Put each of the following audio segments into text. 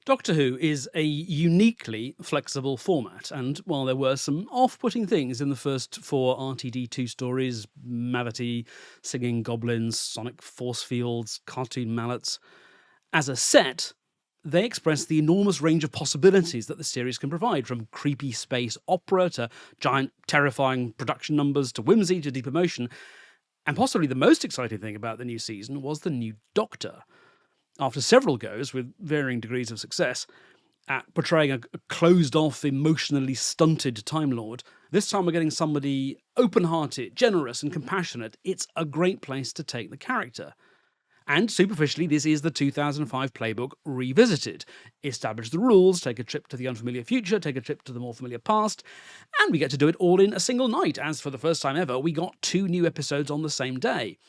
Doctor Who is a uniquely flexible format, and while there were some off-putting things in the first four RTD2 stories, Mavity, singing goblins, sonic force fields, cartoon mallets, as a set, they express the enormous range of possibilities that the series can provide, from creepy space opera to giant, terrifying production numbers to whimsy to deep emotion. And possibly the most exciting thing about the new season was the new Doctor. After several goes, with varying degrees of success, at portraying a closed-off, emotionally stunted Time Lord, this time we're getting somebody open-hearted, generous and compassionate. It's a great place to take the character. And superficially, this is the 2005 playbook revisited. Establish the rules, take a trip to the unfamiliar future, take a trip to the more familiar past, and we get to do it all in a single night, as for the first time ever, we got 2 new episodes on the same day.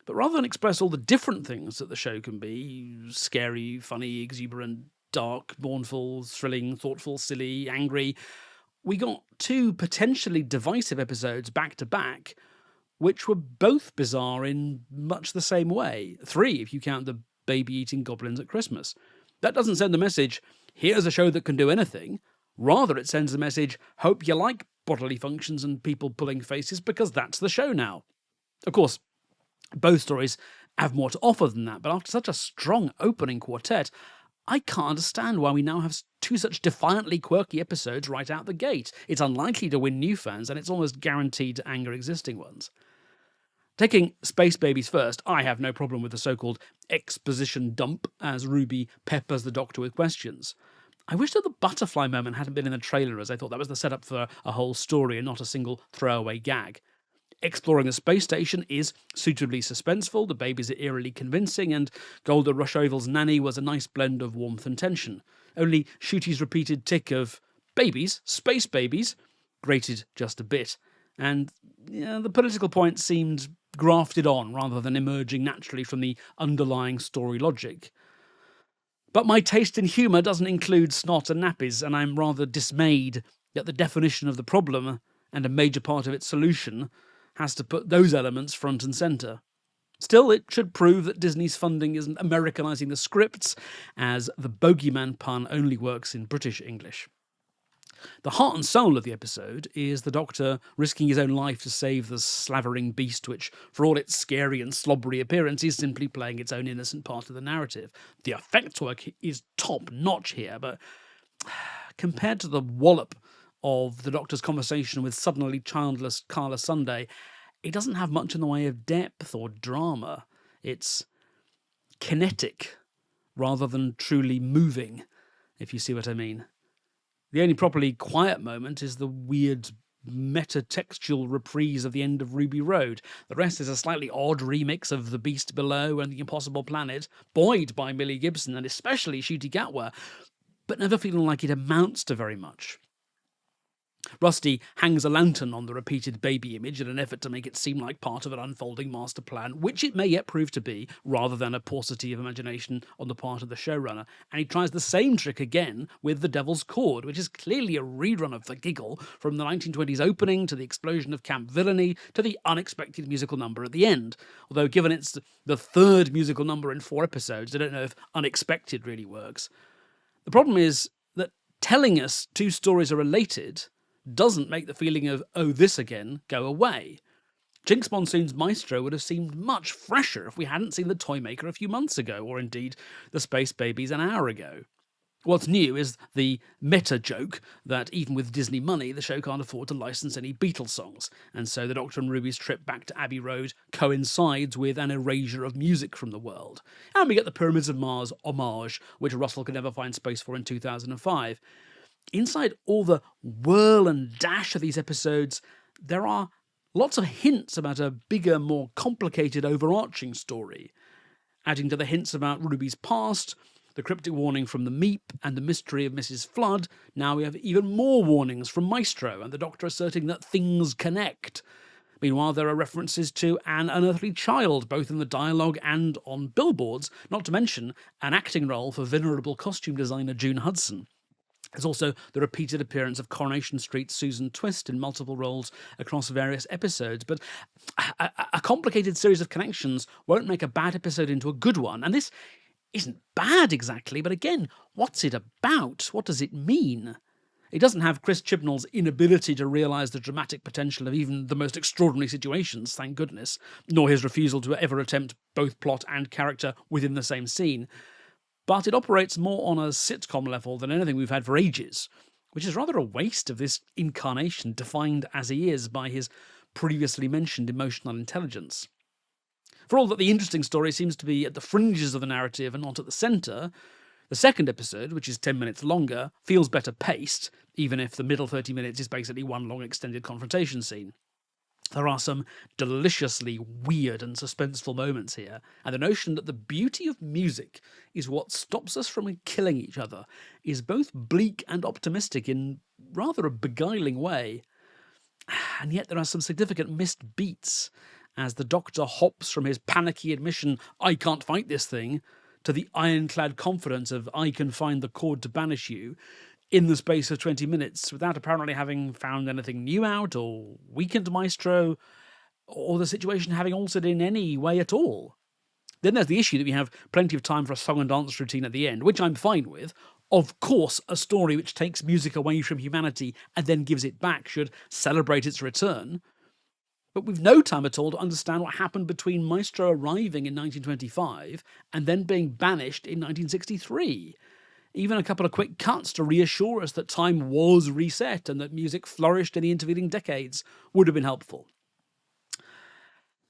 But rather than express all the different things that the show can be, scary, funny, exuberant, dark, mournful, thrilling, thoughtful, silly, angry, we got 2 potentially divisive episodes back to back, which were both bizarre in much the same way. 3, if you count the baby-eating goblins at Christmas. That doesn't send the message, here's a show that can do anything. Rather, it sends the message, hope you like bodily functions and people pulling faces, because that's the show now. Of course, both stories have more to offer than that, but after such a strong opening quartet, I can't understand why we now have 2 such defiantly quirky episodes right out the gate. It's unlikely to win new fans, and it's almost guaranteed to anger existing ones. Taking Space Babies first, I have no problem with the so-called exposition dump as Ruby peppers the Doctor with questions. I wish that the butterfly moment hadn't been in the trailer, as I thought that was the setup for a whole story and not a single throwaway gag. Exploring the space station is suitably suspenseful, the babies are eerily convincing, and Golda Rushoval's nanny was a nice blend of warmth and tension. Only Shooty's repeated tick of babies, space babies, grated just a bit, and the political point seemed grafted on rather than emerging naturally from the underlying story logic. But my taste in humour doesn't include snot and nappies, and I'm rather dismayed that the definition of the problem, and a major part of its solution, has to put those elements front and centre. Still, it should prove that Disney's funding isn't Americanising the scripts, as the bogeyman pun only works in British English. The heart and soul of the episode is the Doctor risking his own life to save the slavering beast which, for all its scary and slobbery appearance, is simply playing its own innocent part of the narrative. The effects work is top-notch here, but compared to the wallop of the Doctor's conversation with suddenly childless Carla Sunday, it doesn't have much in the way of depth or drama. It's kinetic rather than truly moving, if you see what I mean. The only properly quiet moment is the weird meta-textual reprise of the end of Ruby Road. The rest is a slightly odd remix of The Beast Below and The Impossible Planet, buoyed by Millie Gibson and especially Ncuti Gatwa, but never feeling like it amounts to very much. Rusty hangs a lantern on the repeated baby image in an effort to make it seem like part of an unfolding master plan, which it may yet prove to be, rather than a paucity of imagination on the part of the showrunner. And he tries the same trick again with The Devil's Chord, which is clearly a rerun of The Giggle, from the 1920s opening to the explosion of camp villainy to the unexpected musical number at the end. Although given it's the 3rd musical number in 4 episodes, I don't know if unexpected really works. The problem is that telling us 2 stories are related doesn't make the feeling of, oh, this again, go away. Jinx Monsoon's Maestro would have seemed much fresher if we hadn't seen the Toymaker a few months ago, or indeed the Space Babies an hour ago. What's new is the meta joke that even with Disney money, the show can't afford to license any Beatles songs, and so the Doctor and Ruby's trip back to Abbey Road coincides with an erasure of music from the world. And we get the Pyramids of Mars homage, which Russell could never find space for in 2005. Inside all the whirl and dash of these episodes, there are lots of hints about a bigger, more complicated, overarching story. Adding to the hints about Ruby's past, the cryptic warning from the Meep, and the mystery of Mrs. Flood, now we have even more warnings from Maestro and the Doctor asserting that things connect. Meanwhile, there are references to an unearthly child, both in the dialogue and on billboards, not to mention an acting role for venerable costume designer June Hudson. There's also the repeated appearance of Coronation Street's Susan Twist in multiple roles across various episodes, but a complicated series of connections won't make a bad episode into a good one, and this isn't bad exactly, but again, what's it about? What does it mean? It doesn't have Chris Chibnall's inability to realise the dramatic potential of even the most extraordinary situations, thank goodness, nor his refusal to ever attempt both plot and character within the same scene. But it operates more on a sitcom level than anything we've had for ages, which is rather a waste of this incarnation defined as he is by his previously mentioned emotional intelligence. For all that the interesting story seems to be at the fringes of the narrative and not at the centre, the second episode, which is 10 minutes longer, feels better paced, even if the middle 30 minutes is basically one long extended confrontation scene. There are some deliciously weird and suspenseful moments here, and the notion that the beauty of music is what stops us from killing each other is both bleak and optimistic in rather a beguiling way. And yet there are some significant missed beats as the Doctor hops from his panicky admission, "I can't fight this thing," to the ironclad confidence of "I can find the chord to banish you" in the space of 20 minutes without apparently having found anything new out or weakened Maestro or the situation having altered in any way at all. Then there's the issue that we have plenty of time for a song and dance routine at the end, which I'm fine with. Of course, a story which takes music away from humanity and then gives it back should celebrate its return. But we've no time at all to understand what happened between Maestro arriving in 1925 and then being banished in 1963. Even a couple of quick cuts to reassure us that time was reset and that music flourished in the intervening decades would have been helpful.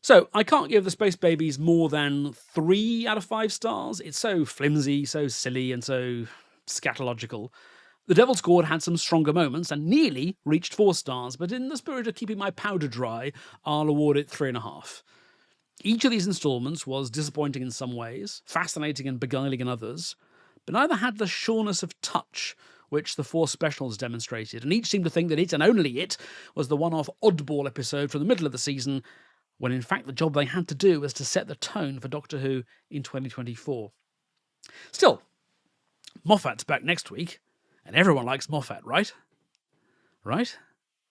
So, I can't give the Space Babies more than 3 out of 5 stars. It's so flimsy, so silly, and so scatological. The Devil's Chord had some stronger moments and nearly reached 4 stars, but in the spirit of keeping my powder dry, I'll award it 3.5. Each of these instalments was disappointing in some ways, fascinating and beguiling in others, but neither had the sureness of touch which the 4 specials demonstrated, and each seemed to think that it, and only it, was the one-off oddball episode from the middle of the season, when in fact the job they had to do was to set the tone for Doctor Who in 2024. Still, Moffat's back next week, and everyone likes Moffat, right? Right?